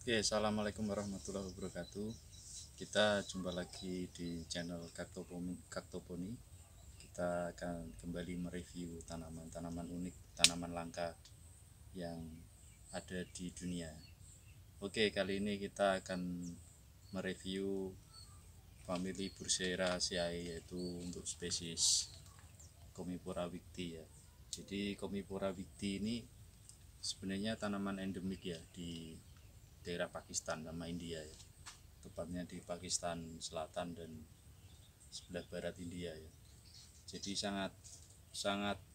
Oke, assalamualaikum warahmatullahi wabarakatuh. Kita jumpa lagi di channel Kaktoponi. Kita akan kembali mereview tanaman-tanaman unik, tanaman langka yang ada di dunia. Oke, kali ini kita akan mereview famili Burseraceae, yaitu untuk spesies Commiphora wigti ya. Jadi Commiphora wigti ini sebenarnya tanaman endemik ya di daerah Pakistan sama India ya, tepatnya di Pakistan Selatan dan sebelah barat India ya. Jadi sangat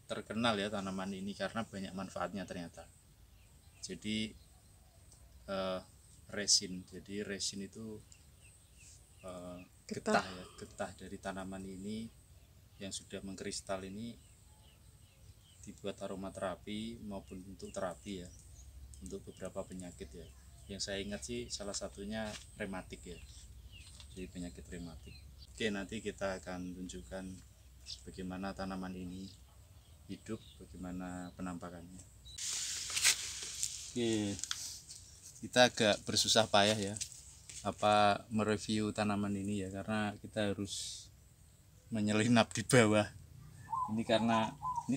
terkenal ya tanaman ini karena banyak manfaatnya ternyata. Jadi resin itu getah dari tanaman ini yang sudah mengkristal ini dibuat aromaterapi maupun untuk terapi ya, untuk beberapa penyakit ya. Yang saya ingat sih salah satunya rematik ya, jadi penyakit rematik. Oke, nanti kita akan tunjukkan bagaimana tanaman ini hidup, bagaimana penampakannya. Oke, kita agak bersusah payah ya mereview tanaman ini ya, karena kita harus menyelinap di bawah ini karena ini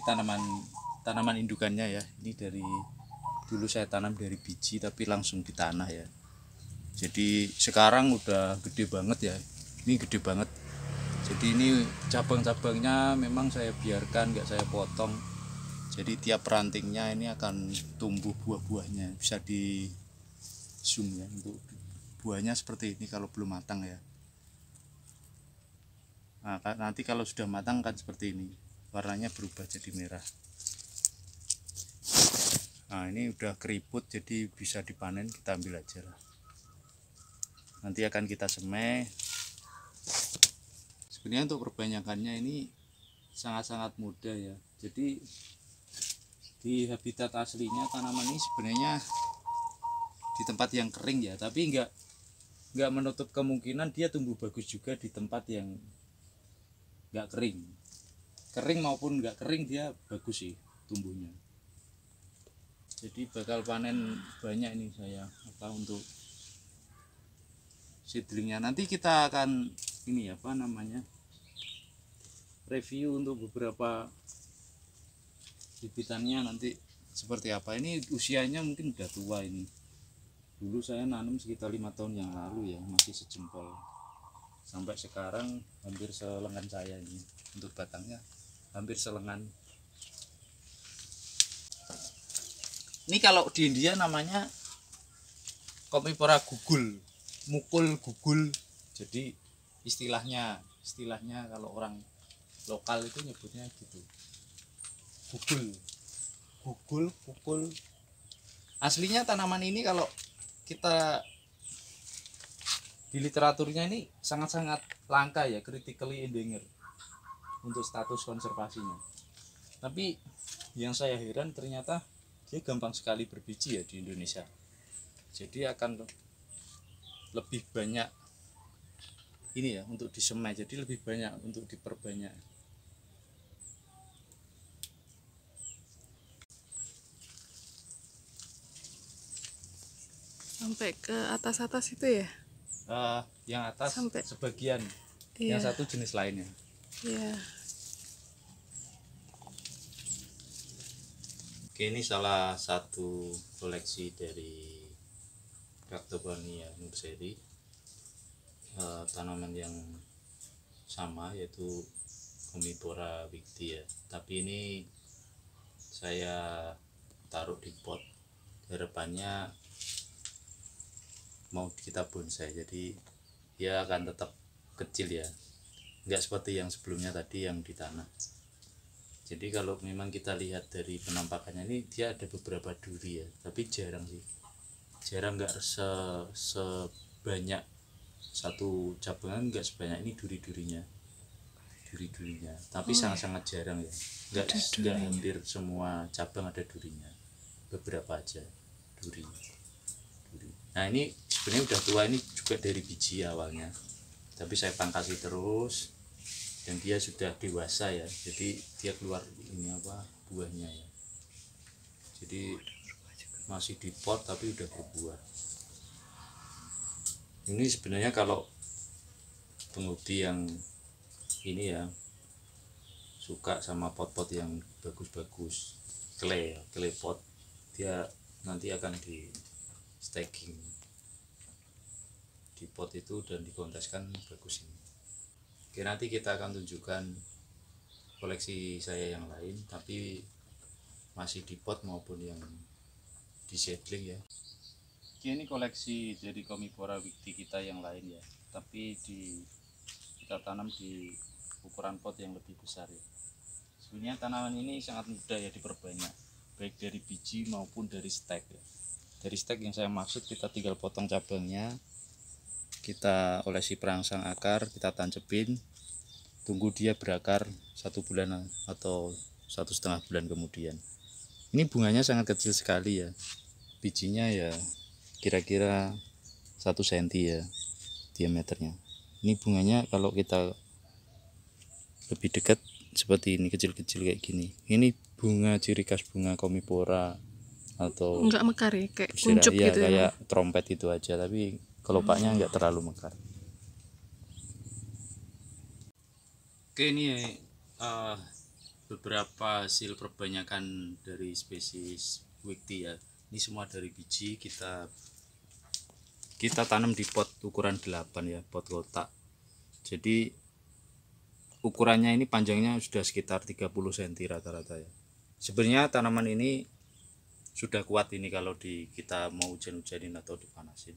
tanaman indukannya ya. Ini dari dulu saya tanam dari biji tapi langsung di tanah ya. Jadi sekarang udah gede banget ya. Ini gede banget. Jadi ini cabang-cabangnya memang saya biarkan, nggak saya potong. Jadi tiap rantingnya ini akan tumbuh buah-buahnya. Bisa di zoom ya, untuk buahnya seperti ini kalau belum matang ya. Nah, nanti kalau sudah matang kan seperti ini, warnanya berubah jadi merah. Nah, ini udah keriput jadi bisa dipanen, kita ambil aja lah. Nanti akan kita semai. Sebenarnya untuk perbanyakannya ini sangat-sangat mudah ya. Jadi di habitat aslinya tanaman ini sebenarnya di tempat yang kering ya, tapi nggak menutup kemungkinan dia tumbuh bagus juga di tempat yang nggak kering maupun nggak kering, dia bagus sih tumbuhnya. Jadi bakal panen banyak ini saya untuk seedlingnya. Nanti kita akan ini review untuk beberapa bibitannya nanti seperti apa. Ini usianya mungkin udah tua ini. Dulu saya nanam sekitar 5 tahun yang lalu ya, masih sejempol. Sampai sekarang hampir selengan saya ini. Untuk batangnya hampir selengan. Ini kalau di India namanya Commiphora gugul, mukul gugul. Jadi istilahnya kalau orang lokal itu nyebutnya gitu, gugul. Aslinya tanaman ini kalau kita di literaturnya ini sangat-sangat langka ya, critically endangered untuk status konservasinya. Tapi yang saya heran ternyata dia gampang sekali berbiji ya di Indonesia. Jadi akan lebih banyak ini ya untuk disemai, jadi lebih banyak untuk diperbanyak. Sampai ke atas itu ya? Yang atas sampai sebagian, iya. Yang satu jenis lainnya. Iya. Oke, ini salah satu koleksi dari Cactobonia nurseri, tanaman yang sama yaitu Commiphora wigti ya. Tapi ini saya taruh di pot, harapannya mau kita bonsai, jadi dia akan tetap kecil ya, nggak seperti yang sebelumnya tadi yang di tanah. Jadi kalau memang kita lihat dari penampakannya ini dia ada beberapa duri ya, tapi jarang nggak sebanyak satu cabangan, nggak sebanyak ini duri-durinya, tapi sangat-sangat jarang ya, nggak hampir semua cabang ada durinya, beberapa aja duri. Nah, ini sebenarnya udah tua, ini juga dari biji awalnya, tapi saya pangkasi terus dan dia sudah dewasa ya, jadi dia keluar ini buahnya ya. Jadi masih di pot tapi udah berbuah. Ini sebenarnya kalau penghobi yang ini ya suka sama pot-pot yang bagus-bagus, clay pot, dia nanti akan di stacking di pot itu dan dikonteskan bagus ini. Oke, nanti kita akan tunjukkan koleksi saya yang lain, tapi masih di pot maupun yang di seedling ya. Oke, ini koleksi dari Commiphora wigti kita yang lain ya, tapi kita tanam di ukuran pot yang lebih besar ya. Sebenarnya tanaman ini sangat mudah ya diperbanyak, baik dari biji maupun dari stek ya. Dari stek yang saya maksud, kita tinggal potong cabangnya, kita olesi perangsang akar, kita tancepin, tunggu dia berakar 1 bulan atau 1,5 bulan kemudian. Ini bunganya sangat kecil sekali ya, bijinya ya kira-kira 1 cm ya diameternya. Ini bunganya kalau kita lebih dekat seperti ini, kecil-kecil kayak gini. Ini bunga ciri khas bunga Commiphora atau Enggak mekar ya, kayak kuncup ya, gitu ya. kayak trompet itu aja, tapi kelopaknya enggak terlalu mekar. Oke, ini beberapa hasil perbanyakan dari spesies wigti ya. Ini semua dari biji, kita tanam di pot ukuran 8 ya, pot kotak. Jadi ukurannya ini panjangnya sudah sekitar 30 cm rata-rata ya. Sebenarnya tanaman ini sudah kuat ini kalau kita mau hujan-hujanin atau dipanasin.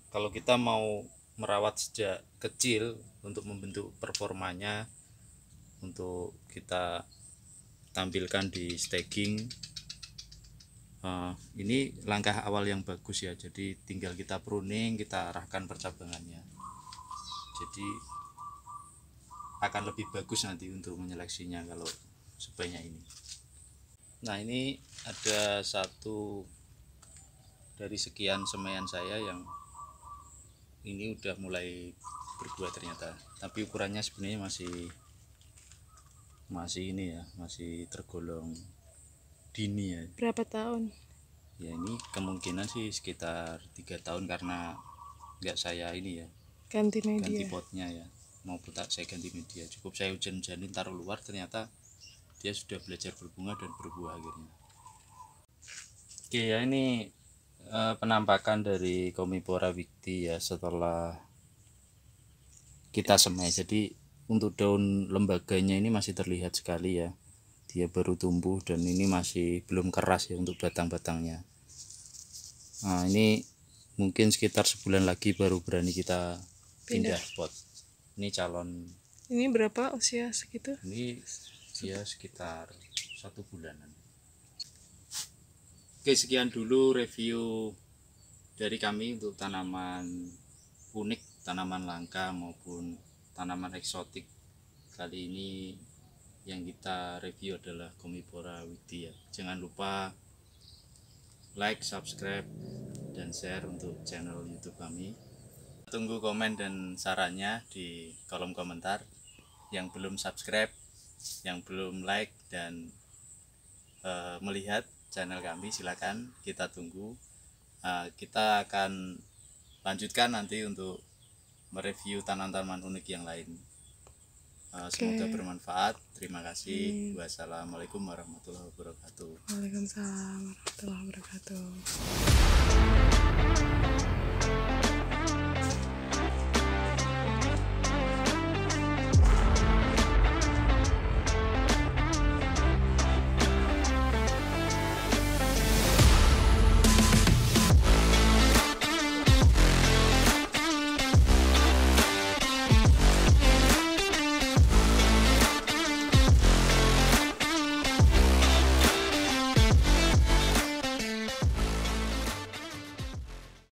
Kalau kita mau merawat sejak kecil untuk membentuk performanya, untuk kita tampilkan di staging, ini langkah awal yang bagus ya. Jadi tinggal kita pruning, kita arahkan percabangannya, jadi akan lebih bagus nanti untuk menyeleksinya kalau sebanyak ini. Nah, ini ada satu dari sekian semaian saya yang ini udah mulai berbuah ternyata, tapi ukurannya sebenarnya masih ini ya, masih tergolong dini ya. Berapa tahun? Ya, ini kemungkinan sih sekitar 3 tahun karena nggak saya ini ya, Ganti ganti media. potnya ya, maupun tak saya ganti media, cukup saya hujan-hujanin taruh luar, ternyata dia sudah belajar berbunga dan berbuah akhirnya. Oke ya, ini penampakan dari Commiphora wigti ya setelah kita semai. Jadi untuk daun lembaganya ini masih terlihat sekali ya, dia baru tumbuh dan ini masih belum keras ya untuk batang-batangnya. Nah, ini mungkin sekitar sebulan lagi baru berani kita pindah pot. Ini calon. Ini berapa usia segitu? Ini dia sekitar 1 bulanan. Oke, sekian dulu review dari kami untuk tanaman unik, tanaman langka maupun tanaman eksotik. Kali ini yang kita review adalah Commiphora wigti ya. Jangan lupa like, subscribe, dan share untuk channel YouTube kami. Tunggu komen dan sarannya di kolom komentar. Yang belum subscribe, yang belum like dan melihat channel kami, silakan kita tunggu. Kita akan lanjutkan nanti untuk mereview tanaman-tanaman unik yang lain. Semoga bermanfaat. Terima kasih. Wassalamualaikum warahmatullahi wabarakatuh. Waalaikumsalam warahmatullahi wabarakatuh.